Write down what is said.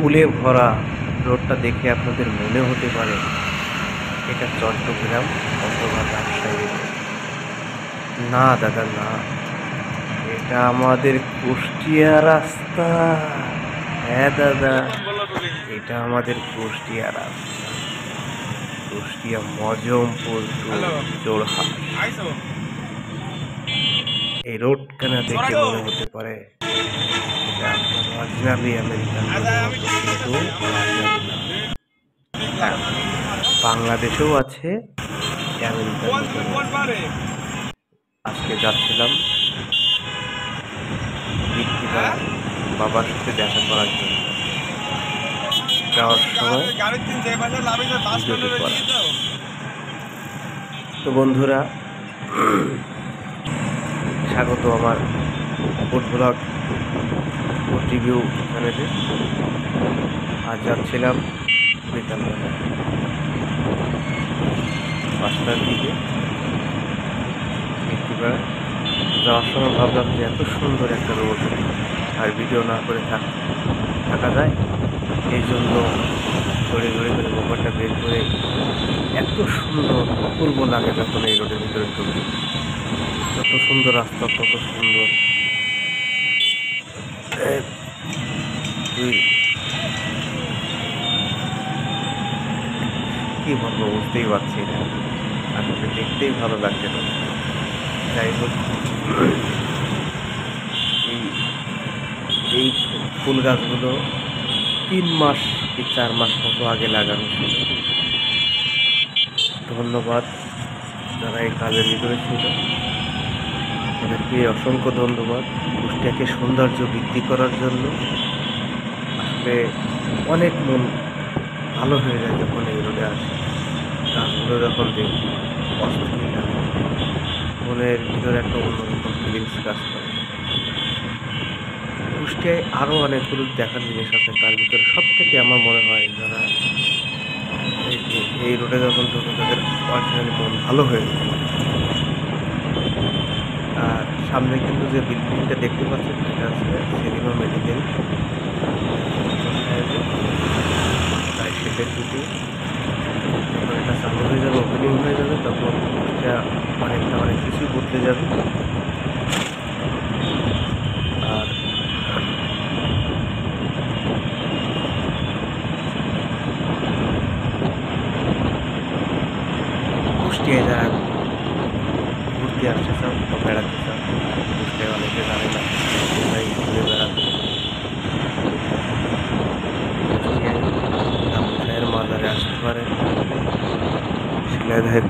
ফুলে ভরা রোডটা দেখে আপনাদের মনে হতে পারে এটা চট্টগ্রাম অথবা রাজশাহী। না দাদা না, এটা আমাদের কুষ্টিয়া রাস্তা। হ্যাঁ দাদা, এটা আমাদের কুষ্টিয়া রাস্তা, কুষ্টিয়া মজমপুর জোড়হাট। এই রোড কেন দেখে মনে হতে পারে এটা আপনার অরিজিনালি আমেরিকান, কিন্তু বাংলাদেশেও আছে আমেরিকান। আজকে যাচ্ছিলাম বাবার সাথে দেখা করার জন্য, যাওয়ার সময় তো বন্ধুরা স্বাগত আমার ফুড ব্লগ ফুড রিভিউ চ্যানেলে। আজ যাচ্ছিলাম বিকালবেলা 5টার দিকে বৃষ্টিপাড়া। যাওয়ার সময় ভাবলাম যে এত সুন্দর একটা রোড আর ভিডিও না করে থাকা যায়, এই জন্য ঘুরে ঘুরে করে মোবাইলটা বের করে এত সুন্দর অপূর্ব লাগে যখন এই রোডের ভিতরে ঢুকি। যত সুন্দর রাস্তা তত সুন্দর। কি বলবো বুঝতেই পারছি না, আসলে দেখতেই ভালো লাগছে না। যাই হোক, এই ফুল গাছগুলো 3 মাস কি 4 মাস মতো আগে লাগানো ছিল। ধন্যবাদ যারা এই কাজের ভিতরে ছিল, তাদেরকে অসংখ্য ধন্যবাদ। কুষ্টিয়াকে সৌন্দর্য বৃদ্ধি করার জন্য আসলে অনেক মন ভালো হয়ে যায় যখন এই রোডে আসে। গাছগুলো যখন দেখি অস্থির লাগে, মনের ভিতরে একটা অন্যরকম ফিলিংস কাজ করে। কুষ্টিয়ায় আরও অনেকগুলো দেখার জিনিস আছে, তার ভিতরে সব থেকে আমার মনে হয় যারা এই রোডে যখন ঢুকে তাদের অরিজিনালি মন ভালো হয়ে যায়। আর সামনে কিন্তু যে বিল্ডিংটা দেখতে পাচ্ছেন এটা হচ্ছে সিনেমা মেডিকেল। তাই সেটা যদি যখন এটা চালু হয়ে যাবে, ওপেনিং হয়ে যাবে, তখন কুষ্টিয়া অনেক কিছুই বদলে যাবে। আর কুষ্টিয়ায় যারা ঘুরতে আসতে চান বা বেড়াতে চান, কুষ্টিয়ায় অনেকে জানে না, তাই ঘুরে বেড়াতে কুষ্টিয়ায় মাজারে আসতে পারেন। শিলাইদহের